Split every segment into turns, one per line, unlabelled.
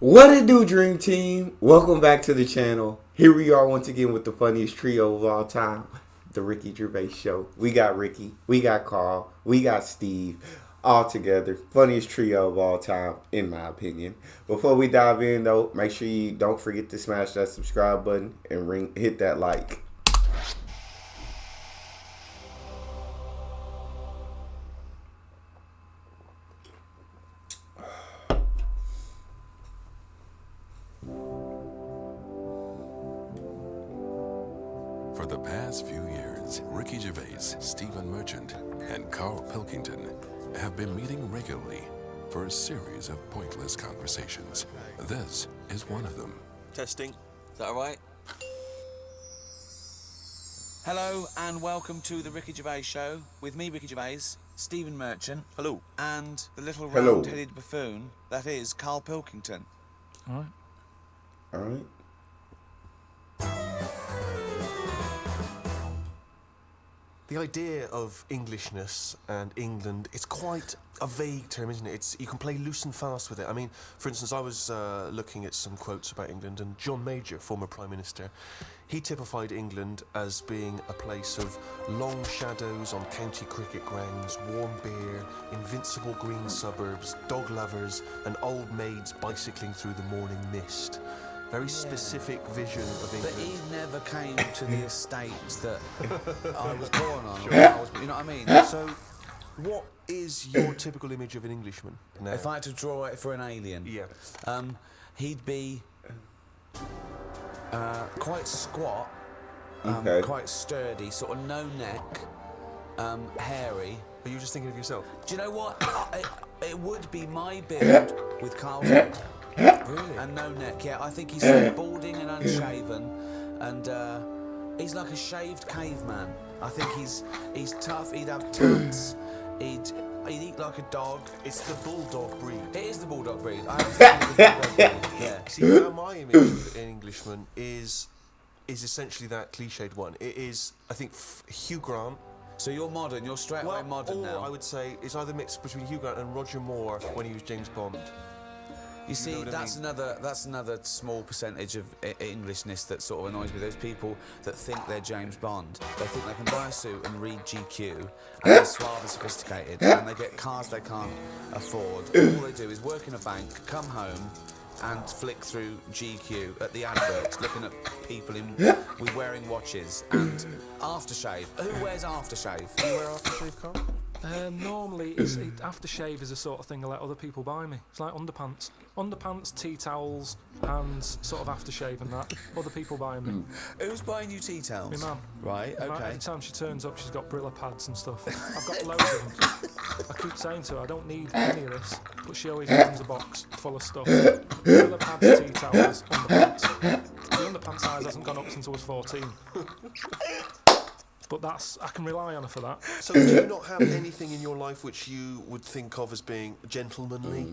What it do, Dream Team? Welcome back to the channel. Here we are once again with the funniest trio of all time, the Ricky Gervais Show. We got Ricky, we got Carl, we got Steve, all together. Funniest trio of all time, in my opinion. Before we dive in, though, make sure you don't forget to smash that subscribe button and hit that like.
For the past few years, Ricky Gervais, Stephen Merchant, and Carl Pilkington have been meeting regularly for a series of pointless conversations. This is one of them.
Testing. Is that all right? Hello and welcome to the Ricky Gervais Show with me, Ricky Gervais, Stephen Merchant.
Hello.
And the little
Hello.
round-headed buffoon that is Carl Pilkington.
All right.
All right.
The idea of Englishness and England, it's quite a vague term, isn't it? You can play loose and fast with it. I mean, for instance, I was looking at some quotes about England, and John Major, former Prime Minister, he typified England as being a place of long shadows on county cricket grounds, warm beer, invincible green suburbs, dog lovers, and old maids bicycling through the morning mist. Very specific vision of England.
But he never came to the estate that I was born on. Or I was, you know what I mean?
So, what is your typical image of an Englishman now?
If I had to draw it for an alien,
Yeah.
He'd be quite squat,
Okay.
quite sturdy, sort of no neck, hairy.
Are you just thinking of yourself?
Do you know what? It would be my build with Carl's head.
Really?
And no neck, yeah. I think he's sort of balding and unshaven, and he's like a shaved caveman. I think he's tough. He'd have tuts. He'd eat like a dog.
It's the bulldog breed.
It is the bulldog breed. I have the bulldog breed. Yeah.
See, now my image of an Englishman is essentially that cliched one. It is, I think, Hugh Grant.
So you're modern. You're straight away modern
or
now.
I would say it's either mixed between Hugh Grant and Roger Moore when he was James Bond.
You see,
know what I
that's another small percentage of Englishness that sort of annoys me. Those people that think they're James Bond, they think they can buy a suit and read GQ, and they're suave and sophisticated, and they get cars they can't afford. All they do is work in a bank, come home, and flick through GQ at the adverts, looking at people with wearing watches and aftershave. Who wears aftershave?
Do you wear aftershave, Carl?
Normally, aftershave is the sort of thing I let other people buy me. It's like underpants, tea towels, and sort of aftershave and that. Other people buying me.
Who's buying you tea towels?
My mum.
Right. Okay.
Every time she turns up, she's got Brilla pads and stuff. I've got loads of them. I keep saying to her, I don't need any of this, but she always brings a box full of stuff. Brilla pads, tea towels, underpants. The underpants size hasn't gone up since I was 14. But I can rely on her for that.
So do you not have anything in your life which you would think of as being gentlemanly?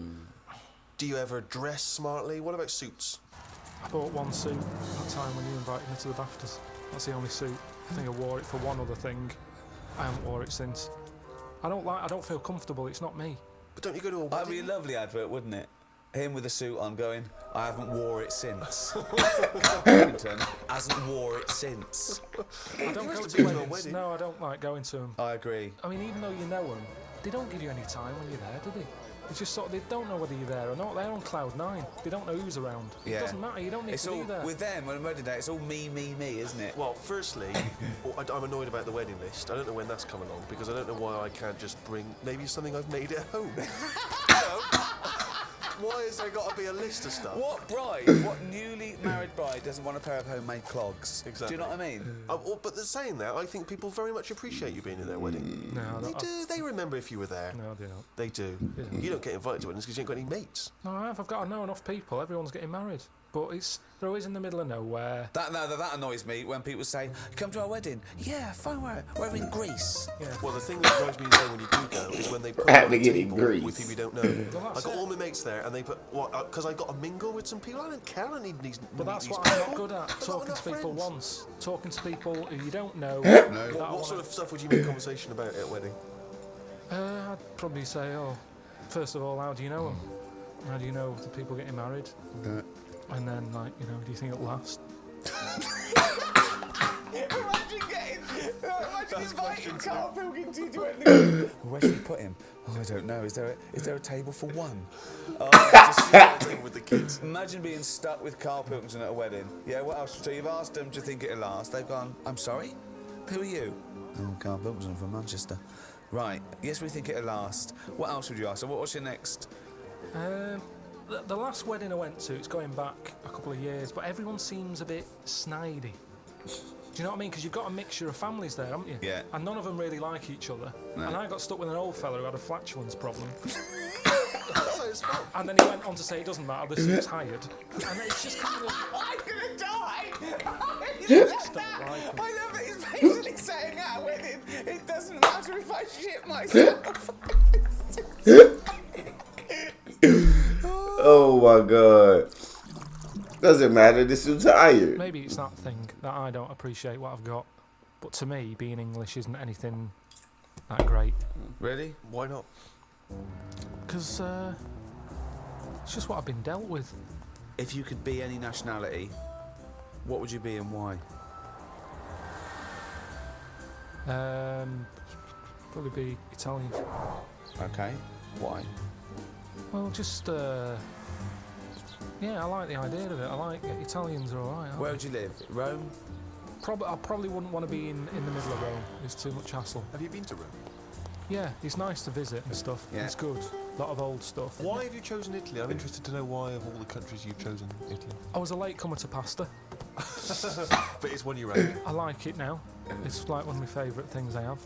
Do you ever dress smartly? What about suits?
I bought one suit that time when you invited me to the BAFTAs. That's the only suit. I think I wore it for one other thing. I haven't wore it since. I don't feel comfortable. It's not me.
But don't you go to a wedding?
That'd be a lovely advert, wouldn't it? Him with a suit on going, I haven't wore it since. Pilkington hasn't wore it since.
I don't go
to
to
be to a
weddings.
wedding.
No, I don't like going to them.
I agree.
I mean, even though you know them, they don't give you any time when you're there, do they? It's just sort of, they don't know whether you're there or not. They're on cloud nine. They don't know who's around.
Yeah.
It doesn't matter. You don't need
It's
to
all,
be there.
with them, on wedding day, it's all me, isn't it?
Well, firstly, I'm annoyed about the wedding list. I don't know when that's come along, because I don't know why I can't just bring maybe something I've made at home. You know? Why has there got to be a list of stuff?
What newly married bride doesn't want a pair of homemade clogs?
Exactly.
Do you know what I mean?
But they're saying that, I think people very much appreciate you being in their wedding.
No,
They do. They remember if you were there.
No, they don't.
They do.
Yeah.
You don't get invited to weddings because you ain't got any mates.
No, I have. I know enough people. Everyone's getting married. But they're always in the middle of nowhere.
That annoys me when people say, come to our wedding. Yeah, fine, we're in Greece.
Yeah.
Well, the thing that drives me insane when you do go is when they put
At
on a
the
table
Greece.
with people you don't know.
Well,
I
that's
got
it.
all my mates there, and they put because I got to mingle with some people. I don't care. I don't need these.
But that's
these
what I'm not
people.
good at.
I've got
Talking
enough
to people
friends.
once. Talking to people who you don't know.
What sort of stuff would you make conversation about at a wedding?
I'd probably say, first of all, how do you know them? How do you know the people getting married? And then, like, you know, do you think it'll last?
Imagine inviting Carl Pilkington to it. Where should we put him? Oh, I don't know. Is there a table for one? Oh, just share a table with the kids. Imagine being stuck with Carl Pilkington at a wedding. Yeah, what else? So you've asked them, do you think it'll last? They've gone, I'm sorry? Who are you? Oh, Carl Pilkington from Manchester. Right, yes, we think it'll last. What else would you ask? So what's your next?
The last wedding I went to, it's going back a couple of years, but everyone seems a bit snidey. Do you know what I mean? Because you've got a mixture of families there, haven't you?
Yeah.
And none of them really like each other.
No.
And I got stuck with an old fella who had a flatulence problem. And then he went on to say it doesn't matter, the suit's hired. And it's just kind of...
I'm gonna die!
just don't like him.
I love it. He's basically saying at a wedding, it doesn't matter if I shit myself.
Oh my god. Doesn't matter, this is tired.
Maybe it's that thing that I don't appreciate what I've got. But to me, being English isn't anything that great.
Really?
Why not?
Because it's just what I've been dealt with.
If you could be any nationality, what would you be and why?
Probably be Italian.
Okay. Why?
Well, just yeah, I like the idea of it. I like it. Italians are alright.
Where would you live? Rome?
I probably wouldn't want to be in the middle of Rome. It's too much hassle.
Have you been to Rome?
Yeah, it's nice to visit and stuff.
Yeah.
It's good. A lot of old stuff.
Why have you chosen Italy? I'm interested to know why of all the countries you've chosen Italy.
I was a late comer to pasta.
But it's one you rate.
I like it now. It's like one of my favourite things I have.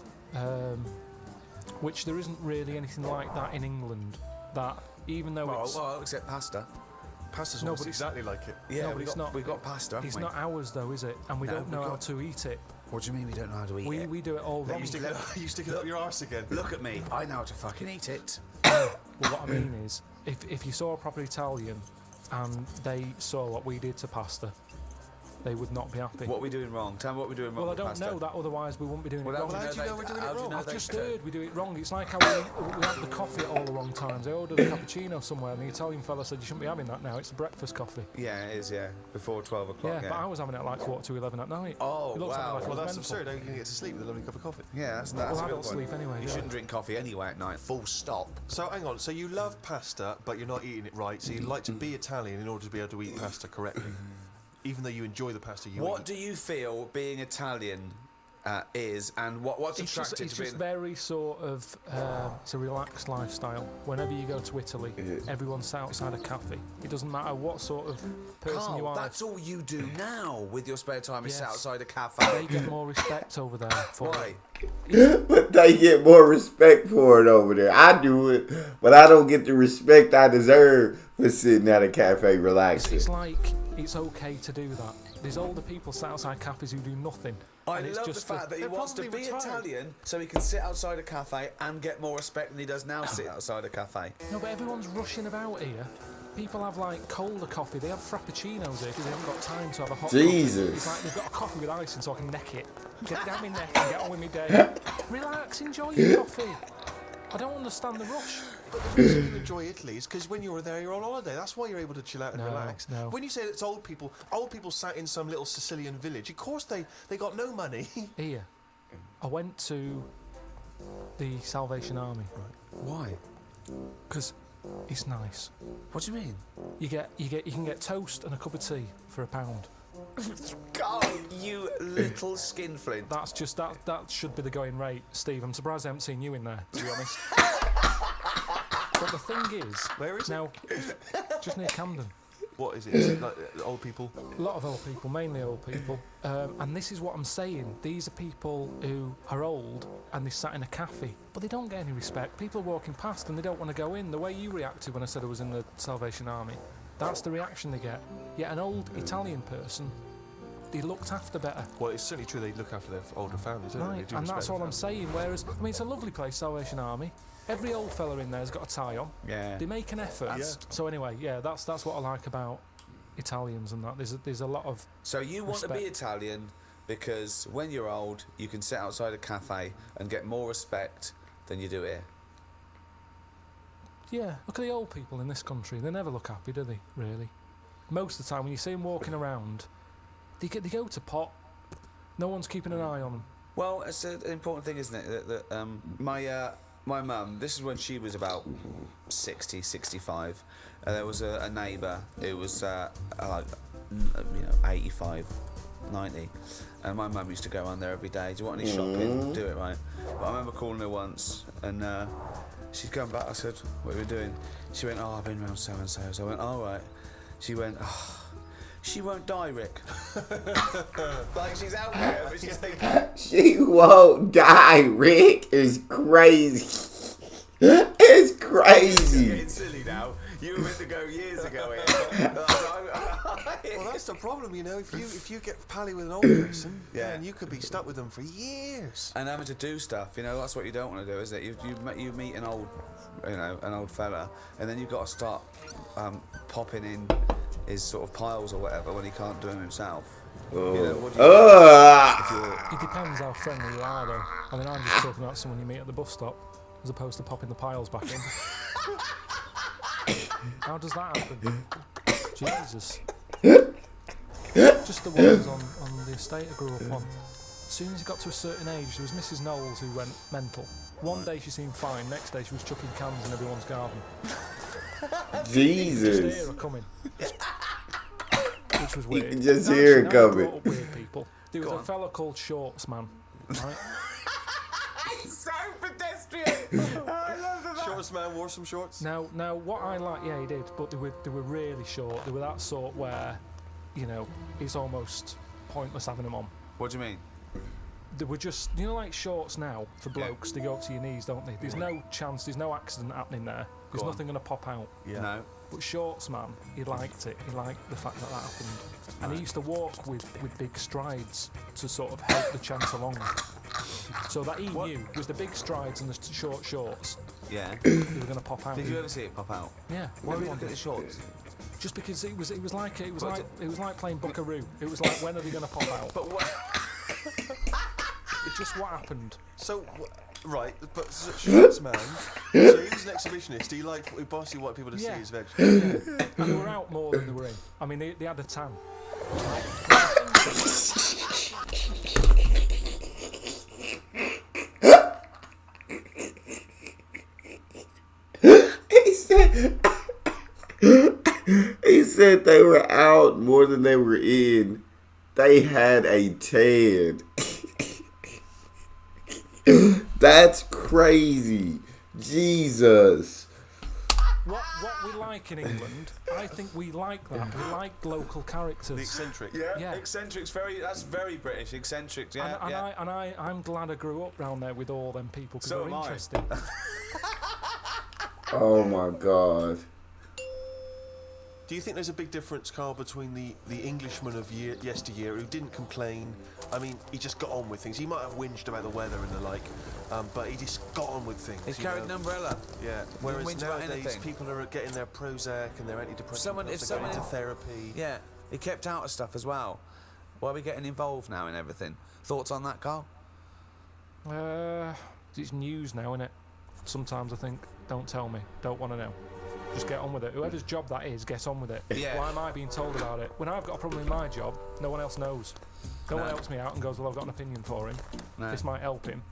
Which there isn't really anything like that in England. That even though it's
Well, except pasta.
Pasta's
No,
almost
but it's-
exactly like it.
Yeah,
No, but
we've
it's
got,
not-
we've got pasta, haven't
it's
we?
not ours though, is it? And we
No,
don't know
we've
how
got-
to eat it.
What do you mean we don't know how to eat it?
We do it all wrong.
You stick it up your arse again.
Look at me. I know how to fucking eat it.
Well, what I mean is, if you saw a proper Italian and they saw what we did to pasta, they would not be happy.
What are we doing wrong? Tell me what we're doing wrong
Well, I
with
don't
pasta.
know that, otherwise we wouldn't be doing
Well,
it
how
wrong.
do
How
you
do you know we're doing it
how do you
wrong?
know
I've
they
just
don't?
heard we do it wrong. It's like how we have the coffee at all the wrong times. I ordered a cappuccino somewhere and the Italian fella said you shouldn't be having that now. It's a breakfast coffee.
Yeah, it is, yeah. Before 12 o'clock,
Yeah, but I was having it at like 11:15 at night.
Oh,
It looks
wow.
like I
Well,
was
that's
mental.
absurd. How are you going to get to sleep with a lovely cup of coffee?
Yeah, that's
Well,
a
I
real
don't
point.
sleep anyway.
You
yeah.
shouldn't drink coffee anyway at night. Full stop.
So hang on. So you love pasta, but you're not eating it right. So you'd like to be Italian in order to be able to eat pasta correctly, even though you enjoy the pasta you
What
eat.
do you feel being Italian is, and what's
It's
attracted
just
to being...
very sort of it's a relaxed lifestyle. Whenever you go to Italy, everyone's sat outside a cafe. It doesn't matter what sort of person
Carl,
you are.
that's all you do now with your spare time is sit
Yes.
outside a
They
cafe.
get more respect over there. For
Why?
But they get more respect for it over there. I do it, but I don't get the respect I deserve for sitting at a cafe relaxing.
It's like it's okay to do that. There's older people sat outside cafes who do nothing.
I
and it's
love the
just
fact that he
they're
wants to
probably
be
retired.
Italian so he can sit outside a cafe and get more respect than he does now sit outside a cafe.
No, but everyone's rushing about here. People have like colder coffee. They have frappuccinos here because they haven't got time to have a hot
Jesus.
coffee. It's like they've got a coffee with ice in so I can neck it. Get down my neck and get on with my day. Relax, enjoy your coffee. I don't understand the rush.
But the reason you enjoy Italy is because when you were there, you're on holiday. That's why you're able to chill out and
No,
relax.
no.
When you say it's old people sat in some little Sicilian village. Of course they got no money.
Here, I went to the Salvation Army
Why?
because it's nice.
What do you mean?
You can get toast and a cup of tea for £1.
God, you little skinflint.
That's just that should be the going rate, Steve. I'm surprised I haven't seen you in there, to be honest. But the thing is,
Where is it?
now, just near Camden.
What is it? Is it like old people?
A lot of old people, mainly old people. And this is what I'm saying. These are people who are old and they sat in a cafe, but they don't get any respect. People are walking past and they don't want to go in. The way you reacted when I said I was in the Salvation Army, that's the reaction they get. Yet an old Italian person, they looked after better.
Well, it's certainly true they look after their older families, don't they?
Right,
They do
and that's
respect
all
their
I'm
families.
saying. Whereas, I mean, it's a lovely place, Salvation Army. Every old fella in there's got a tie on.
Yeah.
They make an effort.
Yeah.
So anyway, yeah, that's what I like about Italians and that. There's a lot of
So you want to be
Respect.
Italian because when you're old, you can sit outside a cafe and get more respect than you do here.
Yeah, look at the old people in this country. They never look happy, do they, really? Most of the time, when you see them walking around, they go to pot. No one's keeping an eye on them.
Well, it's an important thing, isn't it? That my mum, this is when she was about 60, 65. There was a neighbour who was like, 85, 90. And my mum used to go around there every day. Do you want any shopping? Do it, right? But I remember calling her once, and she'd come back. I said, what are we doing? She went, oh, I've been round so-and-so. So I went, all right. She went, oh, she won't die, Rick. Like, she's out there, but she's thinking...
She won't die, Rick. Is crazy. It's crazy.
You're getting silly now. You were meant to go years ago here.
Well, that's the problem, you know. If you get pally with an old person, then you could be stuck with them for years.
And having to do stuff, that's what you don't want to do, is it? You meet an old fella, and then you've got to start popping in his sort of piles or whatever when he can't do them himself. What do you
It depends how friendly you are, though. I mean, I'm just talking about someone you meet at the bus stop, as opposed to popping the piles back in. How does that happen? Jesus. Just the ones on the estate I grew up on. As soon as he got to a certain age, there was Mrs. Knowles who went mental. One day she seemed fine, next day she was chucking cans in everyone's garden.
Jesus.
You just hear her coming. Which was weird.
You can just hear it coming.
Brought up weird people. There was a fella called Shorts Man, right?
It's so pedestrian. I love that.
Shorts man wore some shorts.
Now, what I like, yeah, he did, but they were really short. They were that sort where, it's almost pointless having them on.
What do you mean?
They were just, like shorts now for blokes. They go up to your knees, don't they? There's no chance. There's no accident happening there. There's nothing going to pop out.
Yeah. No.
But Shorts Man, he liked it. He liked the fact that happened. And he used to walk with big strides to sort of help the chance along. So that he knew was the big strides and the short shorts.
Yeah.
They were going to pop out.
Did you ever see it pop out?
Yeah.
Why did you look at the shorts?
Just because it was like playing Buckaroo. It was like, when are they going to pop out?
But what?
It's just what happened.
So, right, but Shorts Man, so he was an exhibitionist. He basically wanted people to see his veg.
Yeah. And they were out more than they were in. I mean, they had a tan.
He said they were out more than they were in. They had a tan. That's crazy. Jesus.
What we like in England, I think we like that. We like local characters.
The eccentric.
Yeah.
Eccentric's that's very British. Eccentric, yeah.
I'm glad I grew up round there with all them people because
So
they're
am I.
interesting.
Oh my God.
Do you think there's a big difference, Carl, between the Englishman of yesteryear who didn't complain? I mean, he just got on with things. He might have whinged about the weather and the like, but he just got on with things.
He carried an umbrella.
Yeah.
Didn't
Whereas
whinge about
nowadays,
anything.
people are getting their Prozac and their antidepressants.
If
They're going
someone-
to therapy.
Yeah. He kept out of stuff as well. Why are we getting involved now in everything? Thoughts on that, Carl?
It's news now, innit? Sometimes I think, don't tell me, don't want to know. Just get on with it. Whoever's job that is, get on with it.
Yeah.
Why am I being told about it? When I've got a problem in my job, no one else knows. No one helps me out and goes, well, I've got an opinion for him.
No.
This might help him.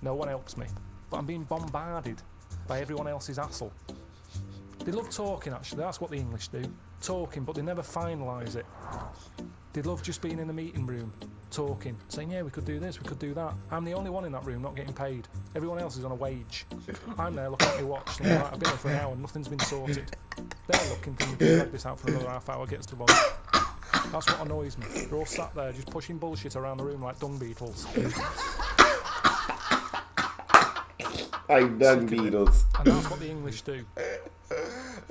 No one helps me. But I'm being bombarded by everyone else's hassle. They love talking, actually. That's what the English do. Talking, but they never finalise it. They love just being in the meeting room, talking, saying, yeah, we could do this, we could do that. I'm the only one in that room not getting paid. Everyone else is on a wage. I'm there looking at my watch, thinking, right, I've been here for an hour and nothing's been sorted. They're looking, thinking, drag this out for another half hour, gets to lunch. That's what annoys me. They're all sat there just pushing bullshit around the room like dung beetles.
Like dung beetles.
And that's what the English do.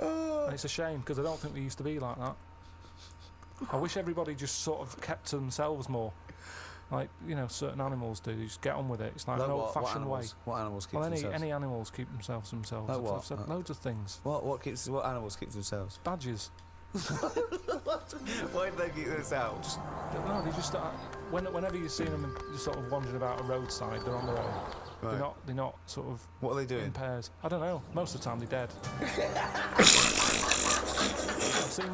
And it's a shame, because I don't think they used to be like that. I wish everybody just sort of kept to themselves more. Like, certain animals do. You just get on with it. It's like an old-fashioned way.
What animals keep
Well,
themselves?
any animals keep themselves.
Like what?
I've said loads of things.
What animals keep themselves?
Badgers.
Why did they keep themselves?
No, they just whenever you see them just sort of wandering about a roadside, they're on their own. They're not sort of.
What are they doing?
In pairs. I don't know. Most of the time they're dead.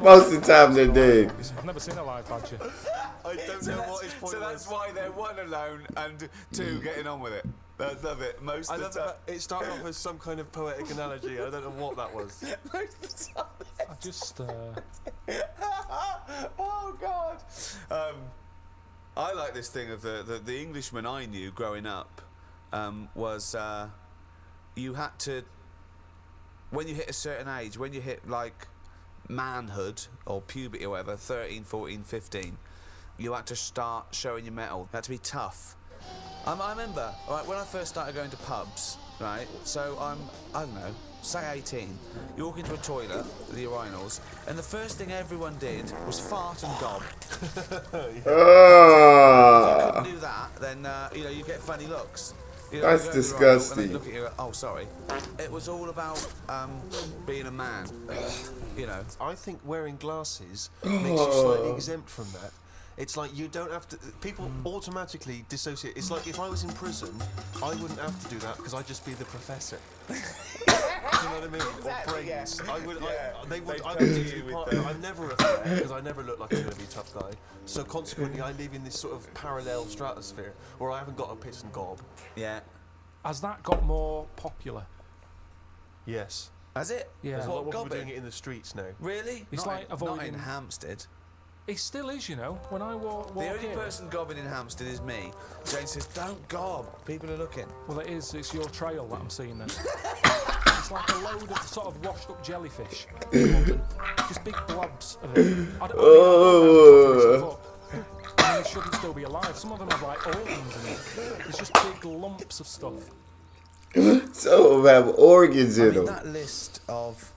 Most of the time they're dead.
I've never seen a live badger.
I don't know what his point
So that's
was.
why they're one alone and two getting on with it. I love it. Most
I
of
love
the time.
that it started off as some kind of poetic analogy. I don't know what that was.
Most of the time.
I just.
Oh God. I like this thing of the Englishman I knew growing up was you had to, when you hit a certain age, when you hit like manhood or puberty or whatever, 13, 14, 15, you had to start showing your mettle. You had to be tough. I remember, right, when I first started going to pubs, right, so I don't know, say 18, you walk into a toilet, the urinals, and the first thing everyone did was fart and gob. If you couldn't do that, then, you get funny looks. You know,
That's
you go to the urinal
disgusting.
And they look at you, oh, sorry. It was all about being a man, you know.
I think wearing glasses makes you slightly exempt from that. It's like you don't have to. People automatically dissociate. It's like if I was in prison, I wouldn't have to do that because I'd just be the professor. Do you know what I mean?
Exactly,
Or brains.
yeah.
I would.
Yeah.
They would. I
They'd
would
totally
be
with
part.
that.
I'm never a threat because I never look like I'm going to be a tough guy. So consequently, I live in this sort of parallel stratosphere where I haven't got a piss and gob.
Yeah.
Has that got more popular?
Yes.
Has it?
Yeah.
There's a lot of people
gobbing?
doing it in the streets now.
Really?
It's
not
like
in,
avoiding-
Not in Hampstead.
It still is, you know. When I walk
The only
in,
person gobbing in Hampstead is me. Jane says, don't gob. People are looking.
well, it is. It's your trail that I'm seeing then. It's like a load of sort of washed up jellyfish in London. Just big blobs of it. I don't know. I mean, they shouldn't still be alive. Some of them have like organs in it. It's just big lumps of stuff.
Some of them have organs
I
in
mean,
them.
that list of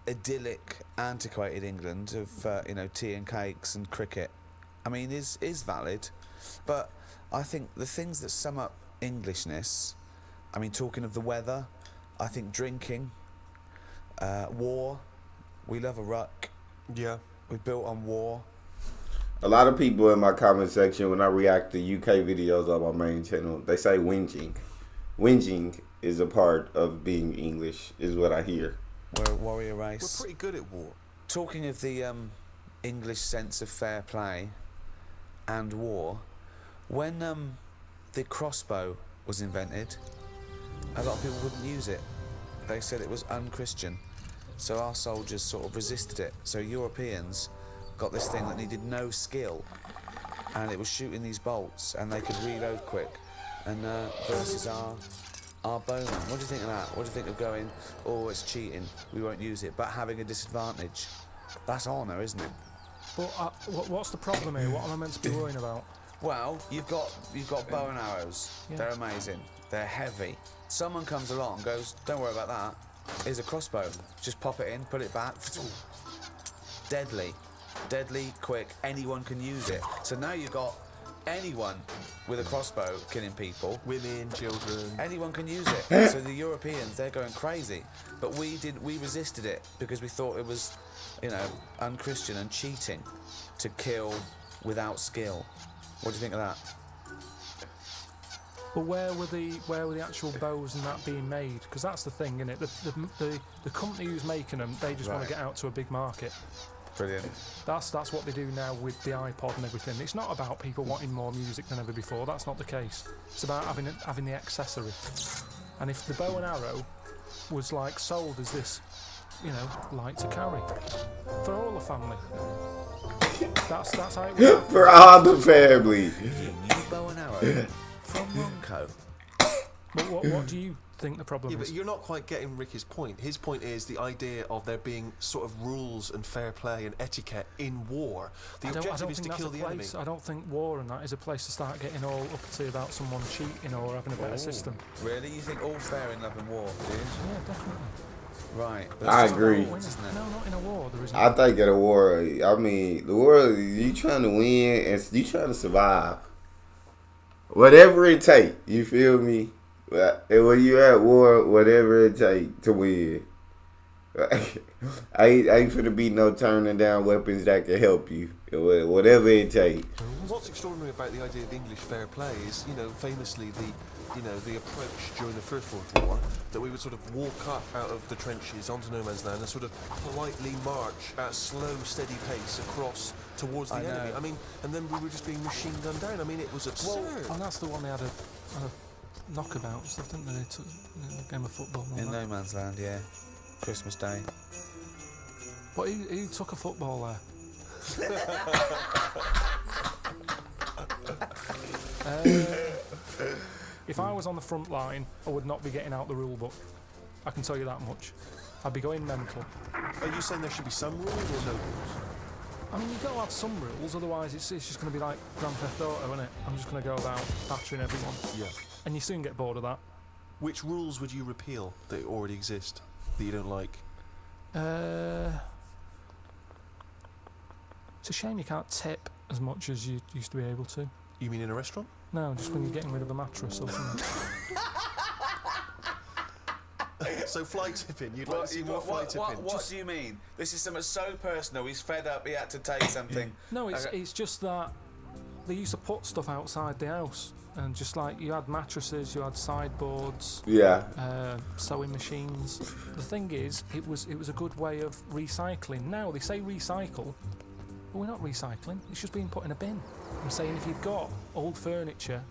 idyllic, antiquated England of, tea and cakes and cricket, I mean, is valid. But I think the things that sum up Englishness, I mean, talking of the weather, I think drinking, war, we love a ruck.
Yeah.
We built on war.
A lot of people in my comment section, when I react to UK videos on my main channel, they say whinging. Whinging is a part of being English, is what I hear.
We're a warrior
We're
race.
pretty good at war.
Talking of the English sense of fair play and war, when the crossbow was invented, a lot of people wouldn't use it. They said it was unchristian. So our soldiers sort of resisted it. So Europeans got this thing that needed no skill, and it was shooting these bolts, and they could reload quick. And versus our bowmen. What do you think of that? What do you think of going, oh, it's cheating, we won't use it, but having a disadvantage? That's honour, isn't it?
But what's the problem here? What am I meant to be worrying about?
Well, you've got bow and arrows.
Yeah.
They're amazing. They're heavy. Someone comes along and goes, don't worry about that. Here's a crossbow. Just pop it in, put it back. Deadly. Deadly, quick. Anyone can use it. So now you've got anyone with a crossbow killing people.
Women, children.
Anyone can use it. So the Europeans, they're going crazy. But we resisted it because we thought it was, unchristian and cheating to kill without skill. What do you think of that?
But where were the actual bows and that being made? Because that's the thing, isn't it? The company who's making them, they just want
Right.
to get out to a big market.
Brilliant.
That's what they do now with the iPod and everything. It's not about people wanting more music than ever before. That's not the case. It's about having the accessory. And if the bow and arrow was like sold as this, light to carry for all the family, that's how it was.
For all the family.
New bow and arrow from Ronco.
But what do you think the problem
Yeah, but
is?
you're not quite getting Ricky's point. His point is the idea of there being sort of rules and fair play and etiquette in war. The
I don't
objective is
think
to
that's
kill
a
the enemy.
place. I don't think war and that is a place to start getting all uppity about someone cheating or having a better system.
Really? You think all fair in love and war, do you?
Yeah, definitely.
Right.
I
it's just
agree.
about wins, isn't it?
No, not in a war. There isn't.
I think in a war, the war, you trying to win and you trying to survive. Whatever it take, you feel me? And when you're at war, whatever it take to win. I ain't finna be no turning down weapons that can help you. Whatever it takes.
What's extraordinary about the idea of English fair play is, famously the approach during the First World War, that we would sort of walk up out of the trenches onto no man's land and sort of politely march at a slow, steady pace across towards the enemy. I mean, and then we were just being machine gunned down. I mean, it was absurd.
And that's the one they had a knockabout and stuff, didn't they? They took a game of football. And all
In
that.
no man's land, yeah. Christmas Day.
But who took a football there? If I was on the front line, I would not be getting out the rule book. I can tell you that much. I'd be going mental.
Are you saying there should be some rules or no rules?
I mean, you've got to have some rules, otherwise it's just going to be like Grand Theft Auto, isn't it? I'm just going to go about battering everyone.
Yeah.
And you soon get bored of that.
Which rules would you repeal that already exist that you don't like?
It's a shame you can't tip as much as you used to be able to.
You mean in a restaurant?
No, just when you're getting rid of a mattress or something.
So fly tipping, you'd like to see more fly tipping.
What do you mean? This is something so personal. He's fed up. He had to take something.
No, it's just that they used to put stuff outside the house, and just like you had mattresses, you had sideboards, sewing machines. The thing is, it was a good way of recycling. Now they say recycle, but we're not recycling. It's just being put in a bin. I'm saying if you've got old furniture,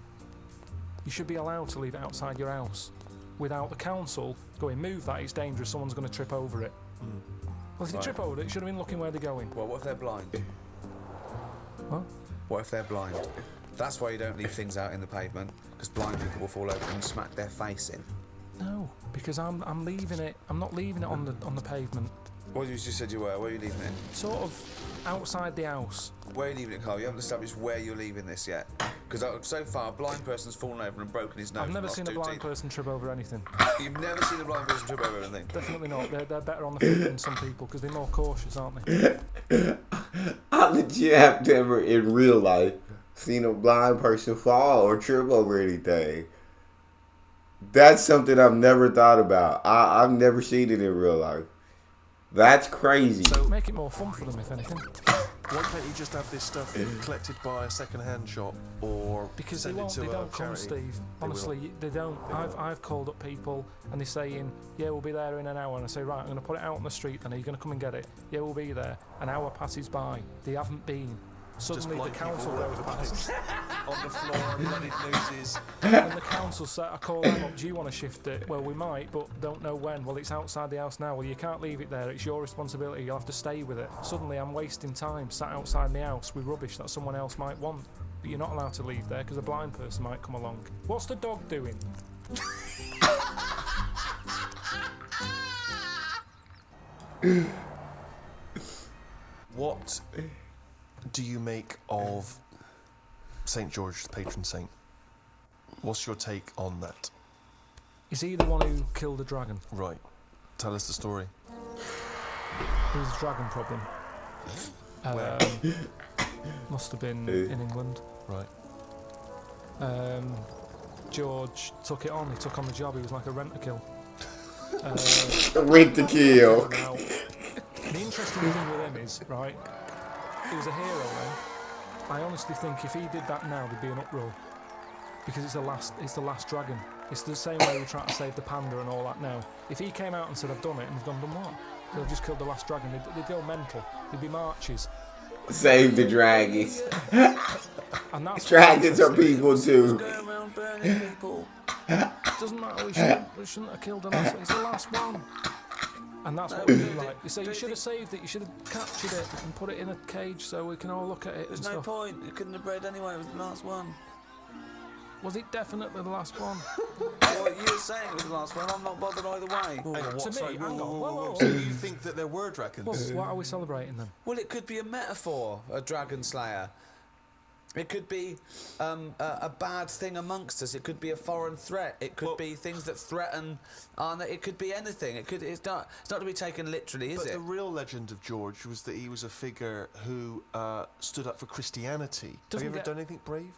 you should be allowed to leave it outside your house without the council going, move that, it's dangerous, someone's going to trip over it. Well, if they trip over it, it should have been looking where they're going.
Well, what if they're blind?
What?
What if they're blind? That's why you don't leave things out in the pavement, because blind people will fall over and smack their face in.
No, because I'm leaving it. I'm not leaving it on the pavement.
What you just said you were. Where are you leaving it?
Sort of outside the house.
Where are you leaving it, Carl? You haven't established where you're leaving this yet. Because so far, a blind person's fallen over and broken his nose.
I've never
and lost
seen a
2
blind
teeth.
person trip over anything.
You've never seen a blind person trip over anything?
Definitely not. They're better on the feet than some people because they're more cautious, aren't they?
I legit have never in real life seen a blind person fall or trip over anything. That's something I've never thought about. I've never seen it in real life. That's crazy.
So make it more fun for them, if anything.
Why can't you just have this stuff collected by a second-hand shop or
Because they
send it
won't.
to
They
a
don't come,
charity?
Steve.
They will.
Honestly, they don't. I've called up people and they're saying, yeah, we'll be there in an hour. And I say, right, I'm going to put it out on the street. And are you going to come and get it? Yeah, we'll be there. An hour passes by. They haven't been. Suddenly the
blind
council
people all
goes
over the
past.
on the floor, bloodied noses.
And the council said, I call them up, do you want to shift it? Well, we might, but don't know when. Well, it's outside the house now. Well, you can't leave it there. It's your responsibility. You'll have to stay with it. Suddenly, I'm wasting time sat outside the house with rubbish that someone else might want. But you're not allowed to leave there because a blind person might come along. What's the dog doing?
What do you make of St. George, the patron saint? What's your take on that?
Is he the one who killed the dragon?
Right. Tell us the story.
There was a dragon problem.
Where?
Must have been in England.
Right.
George took it on. He took on the job. He was like a rent-a-kill.
Rent to kill.
Now, the interesting thing with him is, right, he was a hero then. I honestly think if he did that now, there'd be an uproar. Because it's the last dragon. It's the same way we try to save the panda and all that now. If he came out and said, I've done it, and they've done what? They've just killed the last dragon. They'd go mental. There'd be marches.
Save the dragons.
And that's
Dragons are people too.
Going around burning people.
Doesn't matter. We shouldn't have killed the last one. It's the last one. And that's what we do. Like, they say you should have saved it. You should have captured it and put it in a cage so we can all look at it.
There's
and
no
stuff.
point. You couldn't have bred anyway. It was the last one.
Was it definitely the last one?
Well, you were saying it was the last one. I'm not bothered either way.
To me, hang on. Whoa.
So you think that there were dragons?
What are we celebrating then?
Well, it could be a metaphor, a dragon slayer. It could be a bad thing amongst us. It could be a foreign threat. It could be things that threaten. It could be anything. It's not to be taken literally, is
But
it?
the real legend of George was that he was a figure who stood up for Christianity.
Doesn't
Have you ever
get-
done anything brave?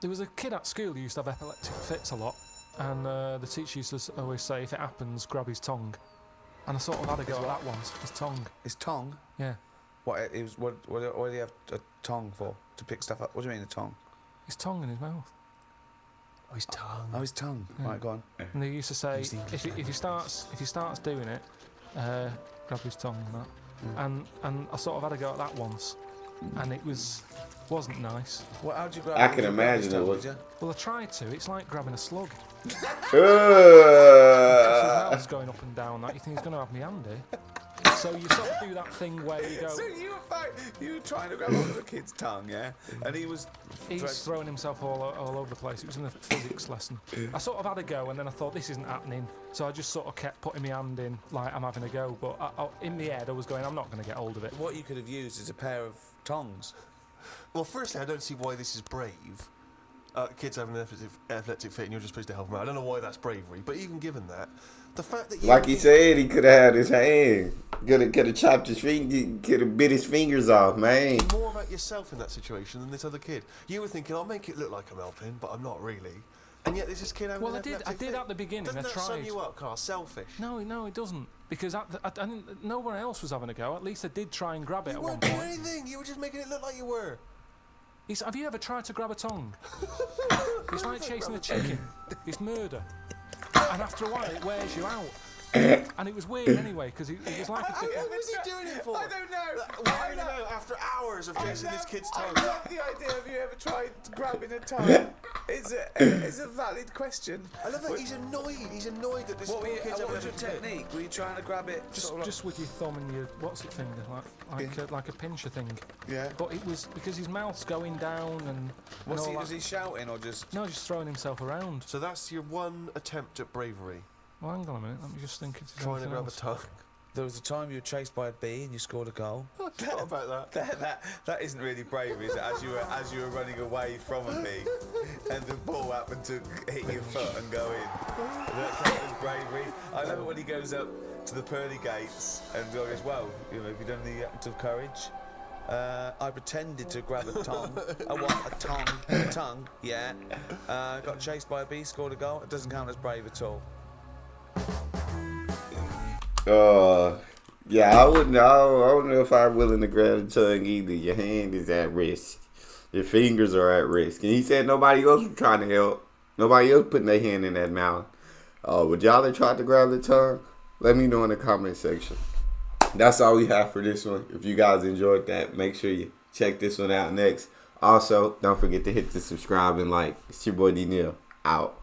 There was a kid at school who used to have epileptic fits a lot, and the teacher used to always say, if it happens, grab his tongue. And I sort of had a go at that once. His tongue.
His tongue?
Yeah.
What? It was. What do you have a tongue for? To pick stuff up? What do you mean a tongue?
His tongue in his mouth.
Oh, his tongue.
Oh, his tongue.
Yeah.
Right, go on.
And they used to say if he starts doing it, grab his tongue and that. And I sort of had a go at that once, and it wasn't nice.
Well, how'd you grab?
I can imagine it was.
Well, I tried to. It's like grabbing a slug. His
Uh,
mouth's going up and down. Like you think he's going to have me handy. So you sort of do that thing where you go.
So you were trying to grab hold of a kid's tongue, yeah? And he's
throwing himself all over the place. It was in a physics lesson. I sort of had a go, and then I thought this isn't happening. So I just sort of kept putting my hand in, like I'm having a go. But in the head, I was going, I'm not going to get hold of it.
What you could have used is a pair of tongs.
Well, firstly, I don't see why this is brave. Kids having an athletic fit and you're just supposed to help them out. I don't know why that's bravery, but even given that, the fact that you
like he said, he could have had his hand. Could have chopped his finger. Could have bit his fingers off, man.
more about yourself in that situation than this other kid. You were thinking, I'll make it look like I'm helping, but I'm not really. And yet there's this kid having
Well,
an
I did
athletic fit.
at the beginning.
Doesn't
I
that
tried.
sum you up, Carl? Selfish.
No, it doesn't. Because no one else was having a go. At least I did try and grab it
You
at one
weren't doing
point.
anything. You were just making it look like you were.
Have you ever tried to grab a tongue? It's like chasing a chicken. It's murder. And after a while, it wears you out. And it was weird anyway, because it was like a
What was he doing it for?
I don't know.
Wearing him out after hours of chasing this kid's tongue.
I love the idea of you ever tried grabbing a tongue. It's a valid question.
I love that he's annoyed. He's annoyed that this
What
poor kid's having
was
a
your
fit.
technique? Were you trying to grab it?
just with your thumb and your finger, like a pincher thing.
Yeah.
But it was because his mouth's going down and
Was
all that.
he shouting or just?
No, just throwing himself around.
So that's your one attempt at bravery.
Well, hang on a minute. Let me just think. It's
Trying to grab a tongue.
There was a time you were chased by a bee and you scored a goal.
I forgot about that.
That isn't really brave, is it? As you were running away from a bee, and the ball happened to hit your foot and go in. That counts as bravery. I love it when he goes up to the pearly gates and goes, "Well, have you done the act of courage?" I pretended to grab a tongue. A tongue, yeah. Got chased by a bee, scored a goal. It doesn't count as brave at all.
Yeah, I wouldn't. I don't know if I'm willing to grab the tongue either. Your hand is at risk. Your fingers are at risk. And he said nobody else was trying to help. Nobody else putting their hand in that mouth. Would y'all have tried to grab the tongue? Let me know in the comment section. That's all we have for this one. If you guys enjoyed that, make sure you check this one out next. Also, don't forget to hit the subscribe and like. It's your boy D Neil. Out.